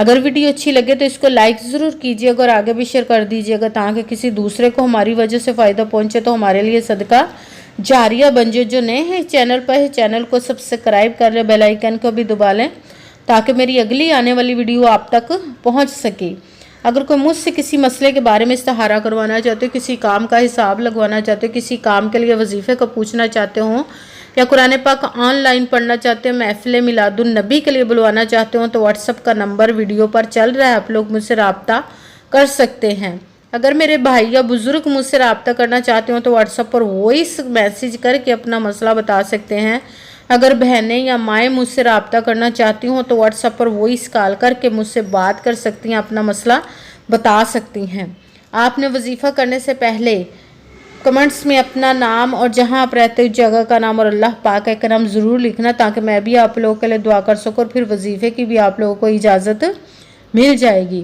اگر ویڈیو اچھی لگے تو اس کو لائک ضرور کیجیے گا اور آگے بھی شیئر کر دیجیے گا تاکہ کسی دوسرے کو ہماری وجہ سے فائدہ پہنچے تو ہمارے لیے صدقہ جاریہ بن جائے۔ جو نئے ہیں چینل پر چینل کو سبسکرائب کر لیں، بیل آئیکن کو بھی دبا لیں تاکہ میری اگلی آنے والی ویڈیو آپ تک پہنچ سکے۔ اگر کوئی مجھ سے کسی مسئلے کے بارے میں استخارہ کروانا چاہتے ہو، کسی کام کا حساب لگوانا چاہتے ہو، کسی کام کے لیے وظیفے کو پوچھنا چاہتے ہوں یا قرآن پاک آن لائن پڑھنا چاہتے ہو، محفل میلاد النبی کے لیے بلوانا چاہتے ہوں تو واٹس ایپ کا نمبر ویڈیو پر چل رہا ہے، آپ لوگ مجھ سے رابطہ کر سکتے ہیں۔ اگر میرے بھائی یا بزرگ مجھ سے رابطہ کرنا چاہتے ہوں تو واٹس ایپ پر وائس میسیج کر کے اپنا مسئلہ بتا سکتے ہیں۔ اگر بہنیں یا مائیں مجھ سے رابطہ کرنا چاہتی ہوں تو واٹس ایپ پر وائس کال کر کے مجھ سے بات کر سکتی ہیں، اپنا مسئلہ بتا سکتی ہیں۔ آپ نے وظیفہ کرنے سے پہلے کمنٹس میں اپنا نام اور جہاں آپ رہتے ہو جگہ کا نام اور اللہ پاک کا نام ضرور لکھنا تاکہ میں بھی آپ لوگوں کے لیے دعا کر سکوں اور پھر وظیفے کی بھی آپ لوگوں کو اجازت مل جائے گی۔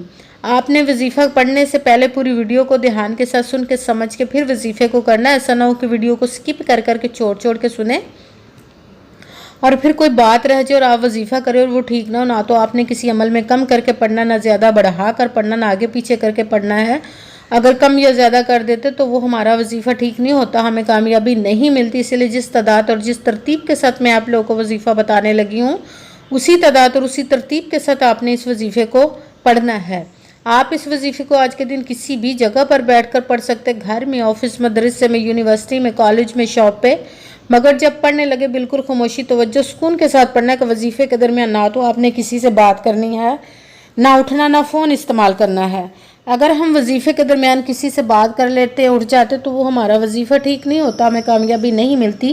آپ نے وظیفہ پڑھنے سے پہلے پوری ویڈیو کو دھیان کے ساتھ سن کے سمجھ کے پھر وظیفے کو کرنا ہے، ایسا نہ ہو کہ ویڈیو کو سکپ کر کے چھوڑ کے سنیں اور پھر کوئی بات رہ جائے اور آپ وظیفہ کریں اور وہ ٹھیک نہ ہو۔ نہ تو آپ نے کسی عمل میں کم کر کے پڑھنا، نہ زیادہ بڑھا کر پڑھنا، نہ آگے پیچھے کر کے پڑھنا ہے۔ اگر کم یا زیادہ کر دیتے تو وہ ہمارا وظیفہ ٹھیک نہیں ہوتا، ہمیں کامیابی نہیں ملتی۔ اس لیے جس تعداد اور جس ترتیب کے ساتھ میں آپ لوگوں کو وظیفہ بتانے لگی ہوں اسی تعداد اور اسی ترتیب کے ساتھ آپ نے اس وظیفے کو پڑھنا ہے۔ آپ اس وظیفے کو آج کے دن کسی بھی جگہ پر بیٹھ کر پڑھ سکتے، گھر میں، آفس، مدرسے میں، یونیورسٹی میں، کالج میں، شاپ پہ، مگر جب پڑھنے لگے بالکل خاموشی، توجہ، سکون کے ساتھ پڑھنا ہے کہ وظیفے کے درمیان نہ تو آپ نے کسی سے بات کرنی ہے، نہ اٹھنا، نہ فون استعمال کرنا ہے۔ اگر ہم وظیفے کے درمیان کسی سے بات کر لیتے ہیں، اٹھ جاتے تو وہ ہمارا وظیفہ ٹھیک نہیں ہوتا، ہمیں کامیابی نہیں ملتی۔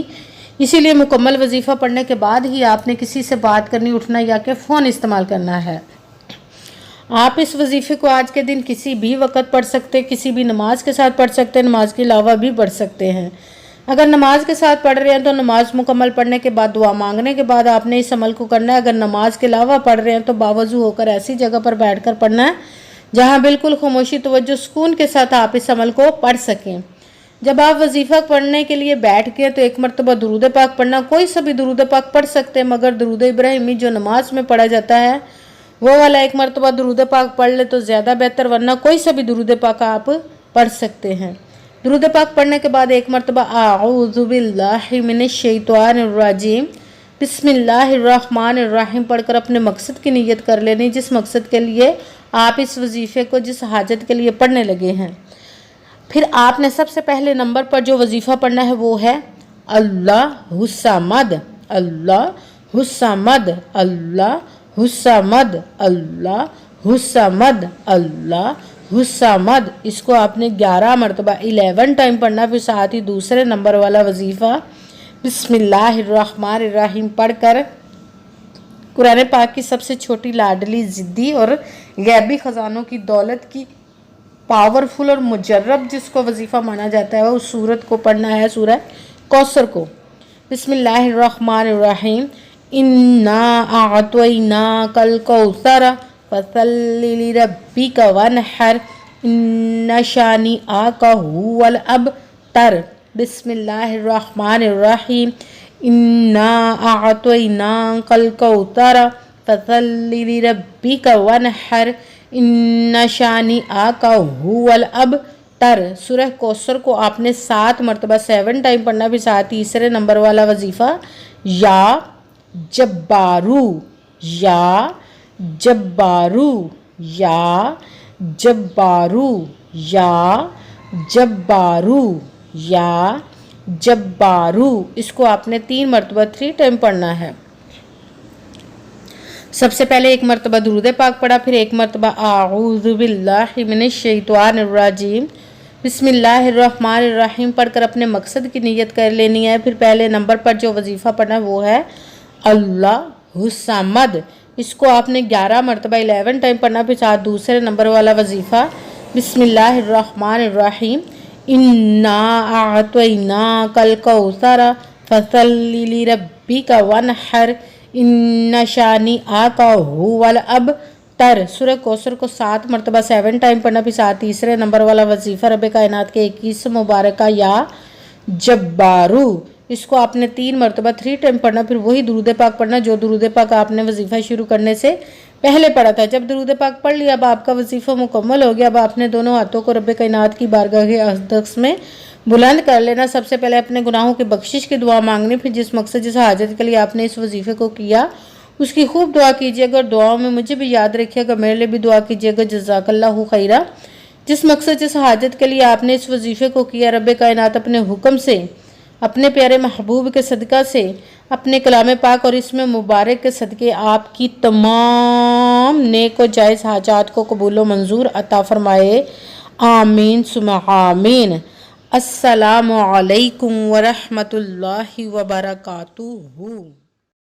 اسی لیے مکمل وظیفہ پڑھنے کے بعد ہی آپ نے کسی سے بات کرنی، اٹھنا یا کہ فون استعمال کرنا ہے۔ آپ اس وظیفے کو آج کے دن کسی بھی وقت پڑھ سکتے، کسی بھی نماز کے ساتھ پڑھ سکتے، نماز کے علاوہ بھی پڑھ سکتے ہیں۔ اگر نماز کے ساتھ پڑھ رہے ہیں تو نماز مکمل پڑھنے کے بعد دعا مانگنے کے بعد آپ نے اس عمل کو کرنا ہے۔ اگر نماز کے علاوہ پڑھ رہے ہیں تو باوضو ہو کر ایسی جگہ پر بیٹھ کر پڑھنا ہے جہاں بالکل خاموشی، توجہ، سکون کے ساتھ آپ اس عمل کو پڑھ سکیں۔ جب آپ وظیفہ پڑھنے کے لیے بیٹھ گئے تو ایک مرتبہ درود پاک پڑھنا، کوئی سا بھی درود پاک پڑھ سکتے ہیں مگر درود ابراہیمی جو نماز میں پڑھا جاتا ہے وہ والا ایک مرتبہ درود پاک پڑھ لے تو زیادہ بہتر، ورنہ کوئی سا بھی درود پاک آپ پڑھ سکتے ہیں۔ درود پاک پڑھنے کے بعد ایک مرتبہ اعوذ باللہ من الشیطان الرجیم بسم اللہ الرحمن الرحیم پڑھ کر اپنے مقصد کی نیت کر لینی، جس مقصد کے لیے آپ اس وظیفے کو، جس حاجت کے لیے پڑھنے لگے ہیں۔ پھر آپ نے سب سے پہلے نمبر پر جو وظیفہ پڑھنا ہے وہ ہے اللہ الصمد، اللہ الصمد، اللہ الصمد، اللہ الصمد، اللہ الصمد۔ اس کو آپ نے 11 مرتبہ 11 ٹائم پڑھنا، پھر ساتھ ہی دوسرے نمبر والا وظیفہ بسم اللہ الرحمن الرحیم پڑھ کر قرآن پاک کی سب سے چھوٹی لاڈلی ضدی اور غیبی خزانوں کی دولت کی پاورفل اور مجرب جس کو وظیفہ مانا جاتا ہے اس سورت کو پڑھنا ہے، سورہ کوثر کو۔ بسم اللہ الرحمن الرحیم انا اعطیناک الکوثر فصل لربک وانحر ان شانئک ھو الابتر۔ بسم اللہ الرحمن الرحیم انا اعطیناک الکوثر فصل لربک وانحر ان شانئک ھو الابتر۔ سورہ کوثر کو آپ نے 7 مرتبہ 7 ٹائم پڑھنا، بھی ساتھ تیسرے نمبر والا وظیفہ یا جبارو، یا جبارو، یا جبارو، یا جبارو، یا جبارو، اس کو آپ نے 3 مرتبہ 3 ٹائم پڑھنا ہے۔ سب سے پہلے ایک مرتبہ درود پاک پڑھا، پھر ایک مرتبہ اعوذ باللہ من الشیطان الرجیم بسم اللہ الرحمن الرحیم پڑھ کر اپنے مقصد کی نیت کر لینی ہے۔ پھر پہلے نمبر پر جو وظیفہ پڑھنا وہ ہے اللہ الصمد، اس کو آپ نے 11 مرتبہ 11 ٹائم پڑھنا، پھر ساتھ دوسرے نمبر والا وظیفہ بسم اللہ الرحمن الرحیم انا اعطیناک الکوثر فصل لربک وانحر ان شانئک ھو الابتر۔ سورہ کوثر کو 7 مرتبہ 7 ٹائم پڑھنا، پھر ساتھ تیسرے نمبر والا وظیفہ رب کائنات کے 21 مبارکہ یا جبارو، اس کو آپ نے 3 مرتبہ 3 ٹائم پڑھنا، پھر وہی درود پاک پڑھنا جو درود پاک آپ نے وظیفہ شروع کرنے سے پہلے پڑھا تھا۔ جب درود پاک پڑھ لیا اب آپ کا وظیفہ مکمل ہو گیا۔ اب آپ نے دونوں ہاتھوں کو رب کائنات کی بارگاہ اقدس میں بلند کر لینا۔ سب سے پہلے اپنے گناہوں کی بخشش کی دعا مانگنی، پھر جس مقصد جس حاجت کے لیے آپ نے اس وظیفے کو کیا اس کی خوب دعا کیجیے گا، اور دعاؤں میں مجھے بھی یاد رکھیے گا، میرے لیے بھی دعا کیجیے گا۔ جزاک اللہ خیرہ۔ جس مقصد جس حاجت کے لیے آپ نے اس وظیفے کو کیا، رب کائنات اپنے حکم سے، اپنے پیارے محبوب کے صدقہ سے، اپنے کلام پاک اور اس میں مبارک کے صدقے آپ کی تمام نیک و جائز حاجات کو قبول و منظور عطا فرمائے، آمین ثم آمین۔ السلام علیکم ورحمۃ اللہ وبرکاتہ۔